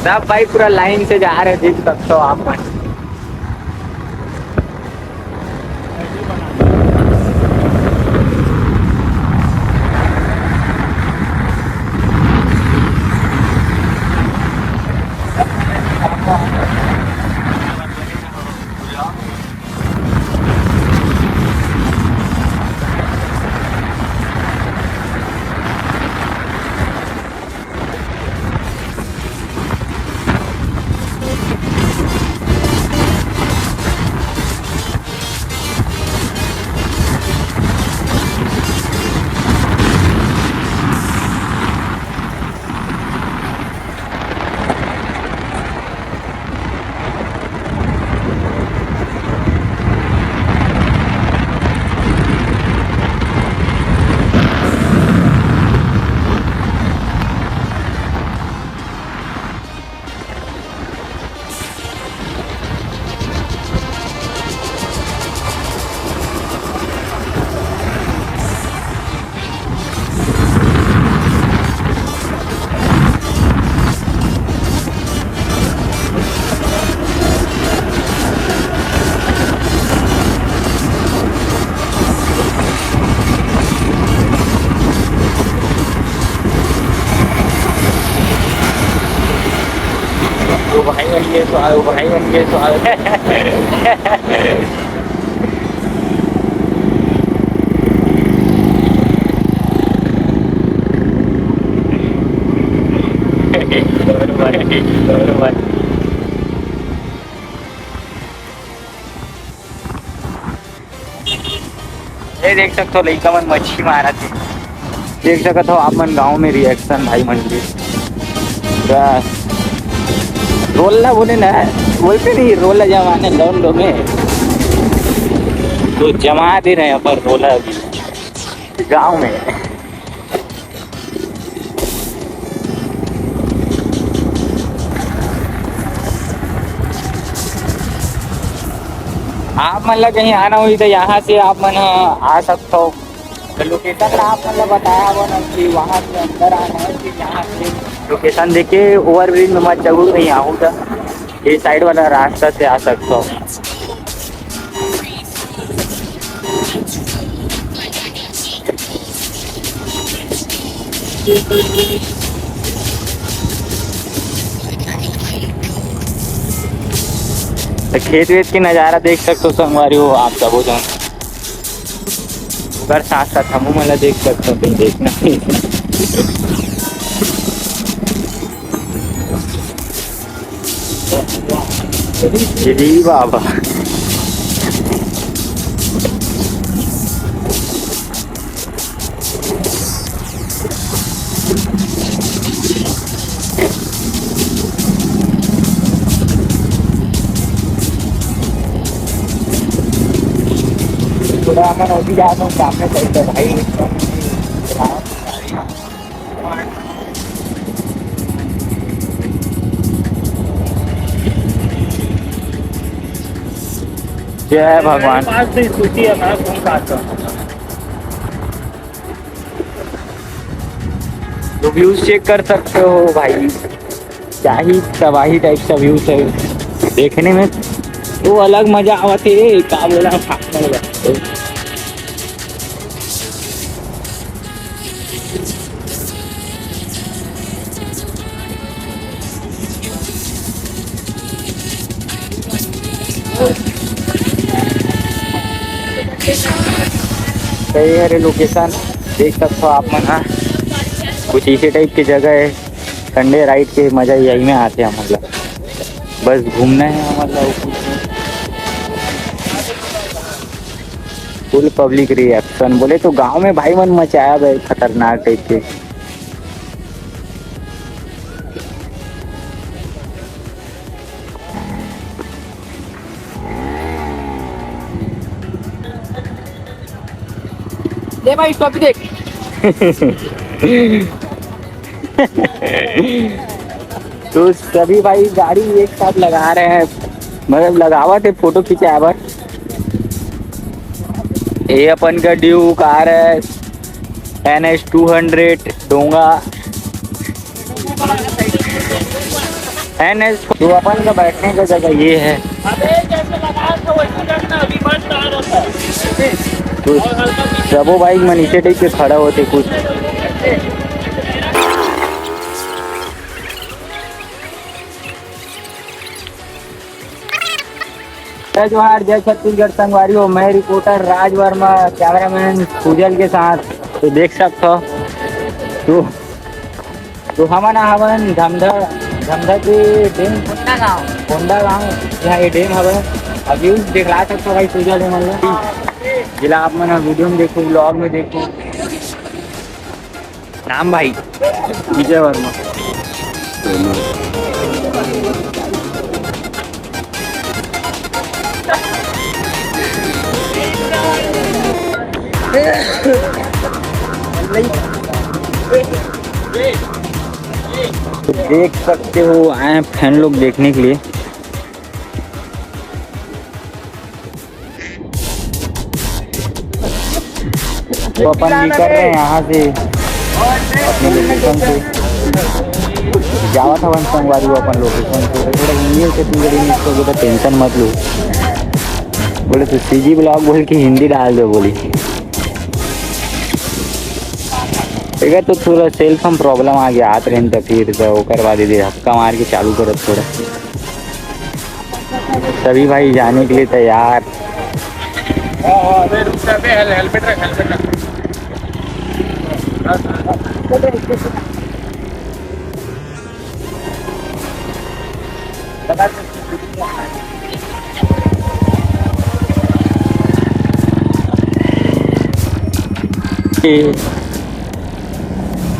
सब भाई पूरा लाइन से जा रहे, देख सकते हो आप। भाई ये तो आए, भाई ये तो आए। ये देख सकते हो लड़का मन मच्छी मारा थे, देख सकते हो आप मन गाँव में रिएक्शन भाई मन के रोल्ला बोले ना, बोलते नहीं रोला जमाने लौंडो में तो जमा दे रहे हैं पर रोला अभी गाँव में। आप मतलब कहीं आना हुई तो यहाँ से आप मन आ सकते हो। तो लोकेशन आप मतलब बताया वो ना कि वहाँ से अंदर आना है कि यहाँ से लोकेशन देखे ओवरब्रिज में मत जरूर नहीं आऊँ तो ये साइड वाला रास्ता से आ सकते हो। तो खेत वेत की नज़ारा देख सकते हो संगवारी हो आप सब हो जाओ उधर साथ साथ हम मला देख सकते हो, कहीं देखना जी बाबा। थोड़ा मैं नदी जा रहा हूँ सामने साइड पे भाई। जय भगवान। तो व्यूज चेक कर सकते हो भाई, क्या ही तबाही टाइप का व्यूज है देखने में, तो अलग मजा आते है। क्या बोला सही है लोकेशन देख सकते हो आप मन। हाँ कुछ इसी टाइप की जगह है, संडे राइड के मजा यही में आते हैं मतलब, बस घूमना है मतलब। फुल पब्लिक रिएक्शन बोले तो गांव में भाई मन मचाया भाई खतरनाक टाइप के। ले भाई टॉपी देख। तो सभी भाई गाड़ी एक साथ लगा रहे हैं, मतलब लगावत है फोटो खिंचाया बस। ये अपन का ड्यूक आ रहा है NS 200 डोंगा। एनएच तो अपन का बैठने का जगह ये है। तो सबो बाइक में नीचे टेक के खड़ा होते कुछ। जोहार, जय छत्तीसगढ़ संगवारी हो। मैं रिपोर्टर राज वर्मा, कैमरामैन सुजल के साथ। तो देख सकते हो तो हमारा हवन धमधा के डेम कोंडा गाँव यहाँ ये डेम हवन। अभी दिखला सकते हो भाई सुजल है मतलब जिला आप मैंने वीडियो में देखो, ब्लॉग में देखो। नाम भाई विजय वर्मा। तो देख सकते हो आए फैन लोग देखने के लिए। तो अपन निकल रहे हैं यहाँ से अपने लोकेशन से। जावा था वन संगवारी अपन लोकेशन से। थोड़ा इंग्लिश से तो टेंशन मत लो। बोले तो सीजी ब्लॉग बोल के हिंदी डाल दो बोली। ठीक है, तो थोड़ा सेल्फ हम प्रॉब्लम आ गया हाथ रेन तो फिर तो करवा दे धक्का मार के चालू करो थोड़ा। सभी भाई जाने के लिए तैयार। हेलमेट रख।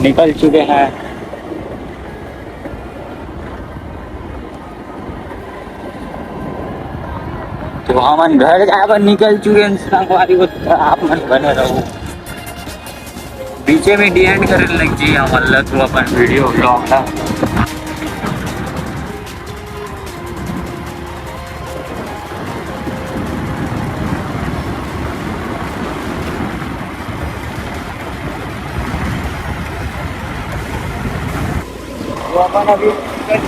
निकल चुके हैं। तो हम घर जाकर निकल चुके हैं संगवारी को। आप मन बने रहो, बीचे में डी एंड करने लग जाइए हमारा तो अपन वीडियो ब्लॉग था। तो अपन अभी घर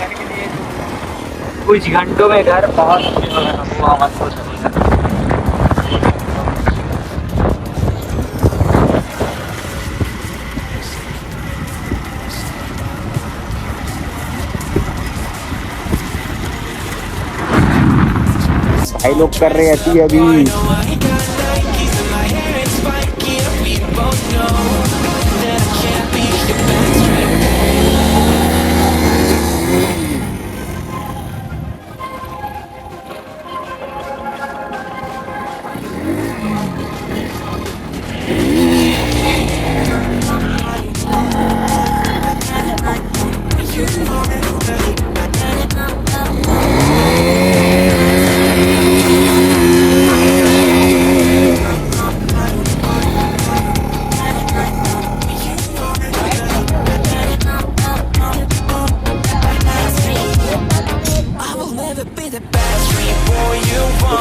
के लिए कुछ घंटों में घर पहुंच चुके हैं। भाई लोग कर रहे हैं अभी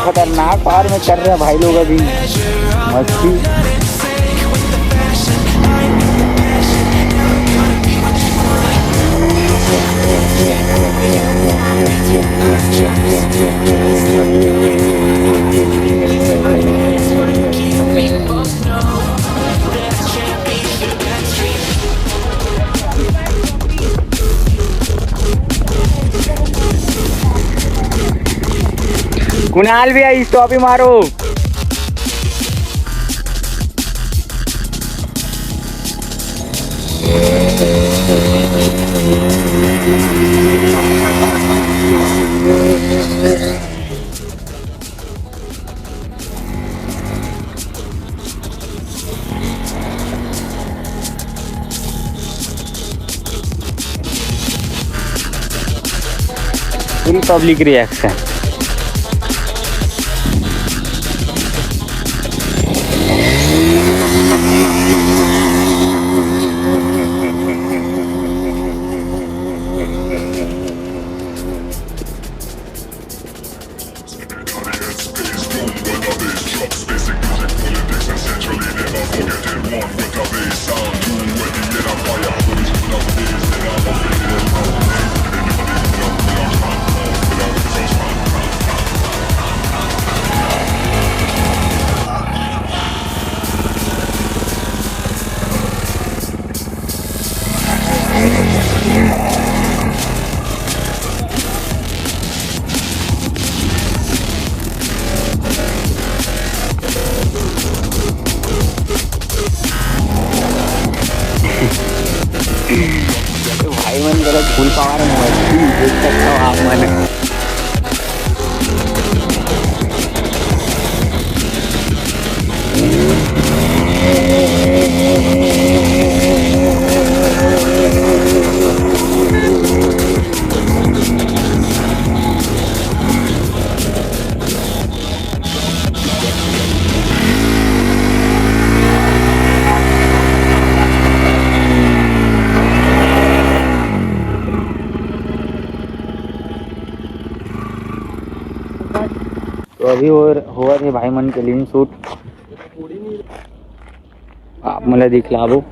खतरनाक पार में कर रहे हैं भाई लोग अभी मस्ती। कुणाल भी आई स्टॉप ही मारो। पूरी पब्लिक रिएक्शन। तो भाई मन गलत फूल पवार मस्ती देख सकता हो आप मन। तो अभी और हुआ थे भाई मन के लीन शूट आप मला दिखलावो।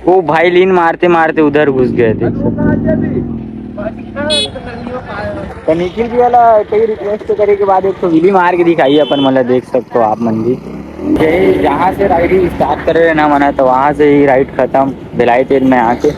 वो भाई लीन मारते मारते उधर घुस गए थे। तो निखिल जी वाला कई रिक्वेस्ट करे के बाद एक तो विली मार के दिखाई अपन मतलब देख सकते हो आप मन भी। यही जहाँ से राइड स्टार्ट करे ना मना तो वहाँ से ही राइड खत्म भिलाई तेल में आके।